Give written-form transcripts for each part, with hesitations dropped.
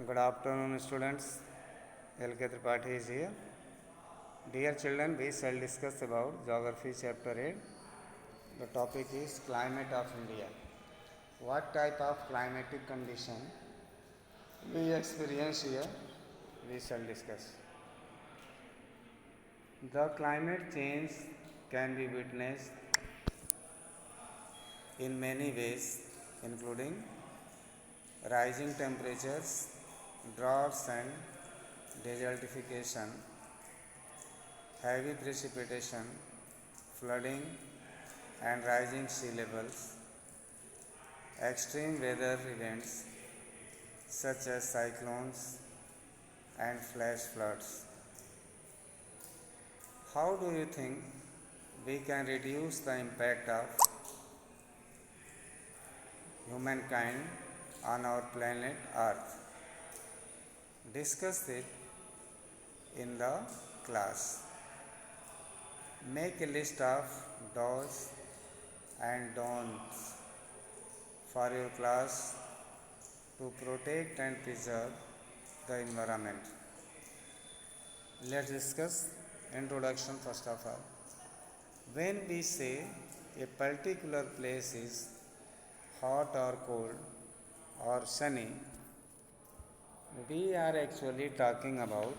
Good afternoon, students. L.K. Tripathi is here. Dear children, we shall discuss about Geography Chapter 8. The topic is Climate of India. What type of climatic condition we experience here, we shall discuss. The climate change can be witnessed in many ways, including rising temperatures, droughts and desertification, heavy precipitation, flooding and rising sea levels, extreme weather events such as cyclones and flash floods. How do you think we can reduce the impact of humankind on our planet Earth? Discuss it in the class. Make a list of do's and don'ts for your class to protect and preserve the environment. Let's discuss introduction first of all. When we say a particular place is hot or cold or sunny, we are actually talking about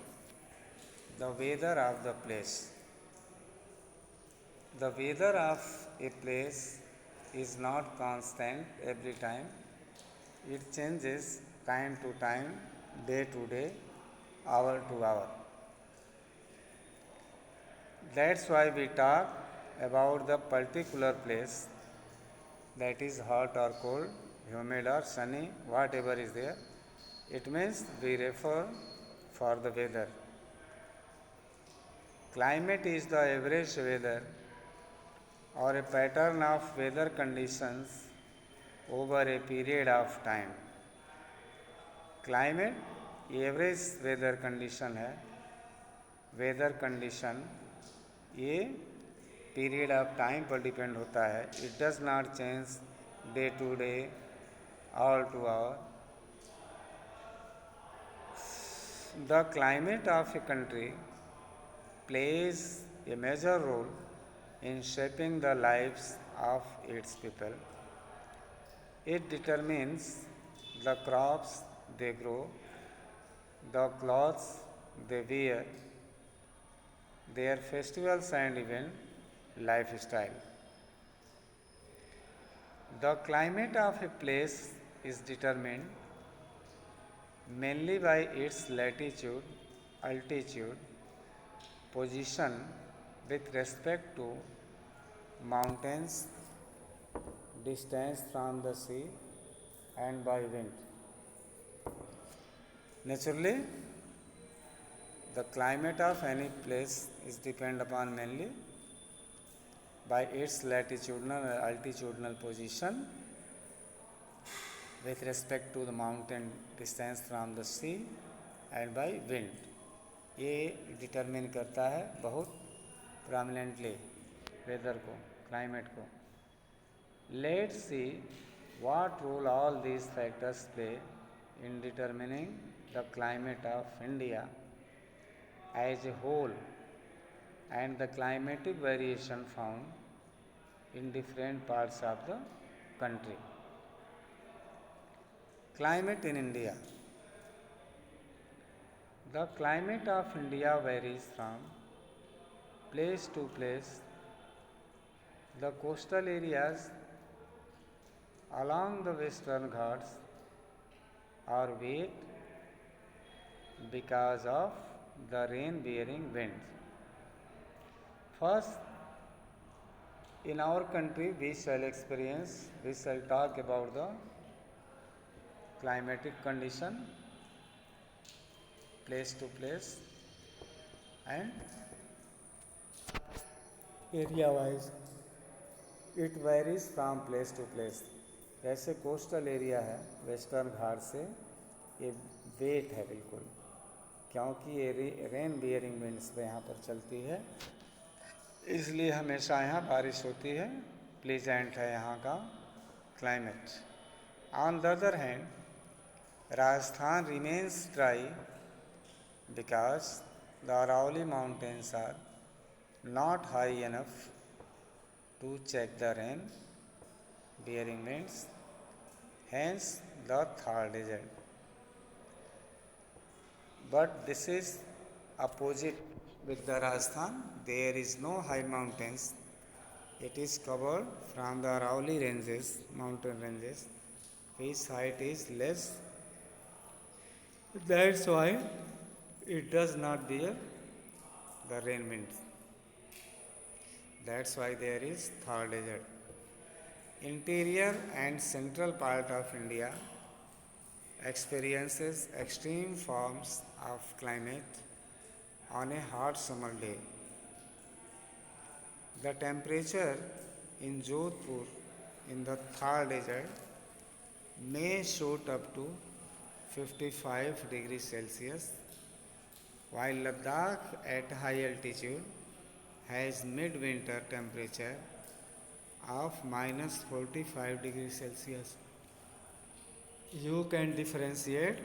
the weather of the place. The weather of a place is not constant every time. It changes time to time, day to day, hour to hour. That's why we talk about the particular place, that is hot or cold, humid or sunny, whatever is there. It means we refer for the weather. Climate is the average weather or a pattern of weather conditions over a period of time. Climate average weather condition है. Weather condition ये period of time पर depend होता है. It does not change day to day, hour to hour. The climate of a country plays a major role in shaping the lives of its people. It determines the crops they grow, the clothes they wear, their festivals and even lifestyle. The climate of a place is determined mainly by its latitude, altitude, position with respect to mountains, distance from the sea, and by wind. Naturally, the climate of any place is depend upon mainly by its latitudinal or altitudinal position with respect to the mountain, distance from the sea, and by wind. ये determine करता है बहुत prominently weather को, climate को. Let's see what role all these factors play in determining the climate of India as a whole and the climatic variation found in different parts of the country. Climate in India. The climate of India varies from place to place. The coastal areas along the Western Ghats are wet because of the rain-bearing winds. First, in our country we shall talk about the climatic condition place to place and area wise it varies from place to place. जैसे coastal area है western घाट से, ये wait है बिल्कुल, क्योंकि ये rain bearing winds पे यहाँ पर चलती है, इसलिए हमेशा यहाँ बारिश होती है. प्लीजेंट है यहाँ का climate. On the other hand Rajasthan remains dry because the Aravalli mountains are not high enough to check the rain bearing winds, hence the Thar desert. But this is opposite with the Rajasthan. There is no high mountains. It is covered from the Aravalli ranges, mountain ranges, which height is less. That's why it does not bear the rain winds. That's why there is Thar desert. Interior and central part of India experiences extreme forms of climate on a hot summer day. The temperature in Jodhpur in the Thar desert may shoot up to 55 degrees Celsius, while Ladakh at high altitude has midwinter temperature of minus 45 degrees Celsius. You can differentiate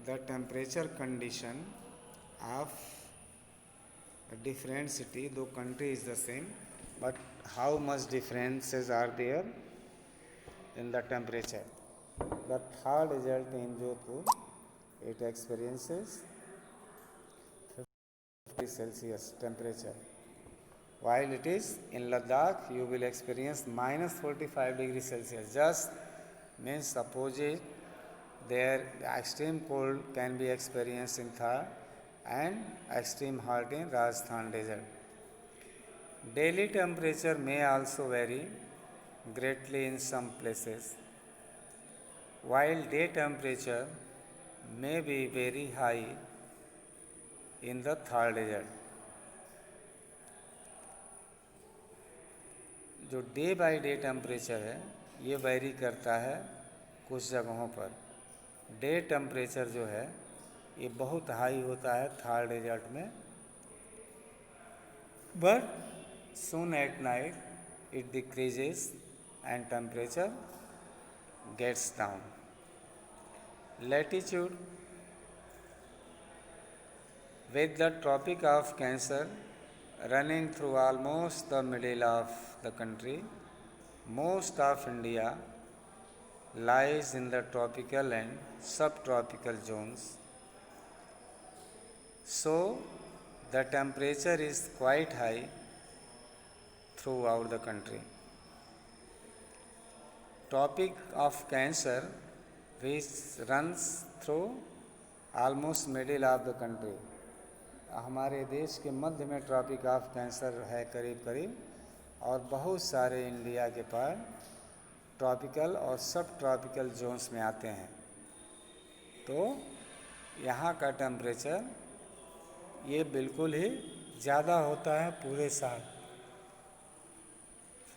the temperature condition of a different city, though country is the same, but how much differences are there in the temperature. The Thar desert in Jodhpur, it experiences 50 Celsius temperature. While it is in Ladakh, you will experience minus 45 degrees Celsius. Just means opposite, there extreme cold can be experienced in Thar and extreme hot in Rajasthan desert. Daily temperature may also vary greatly in some places, while day temperature may be very high in the Thar desert. जो day by day temperature है ये very करता है कुछ जगहों पर. Day temperature जो है ये बहुत हाई होता है थार डेजर्ट में, but soon at night it decreases and temperature gets down. Latitude with the Tropic of Cancer running through almost the middle of the country, most of India lies in the tropical and subtropical zones. So, the temperature is quite high throughout the country. Tropic of Cancer, which runs through almost middle of the country. हमारे देश के मध्य में tropic of cancer है करीब करीब, और बहुत सारे इंडिया के पार ट्रॉपिकल और सब ट्रॉपिकल जोन्स में आते हैं. तो यहाँ का टेम्परेचर ये बिल्कुल ही ज़्यादा होता है पूरे साल.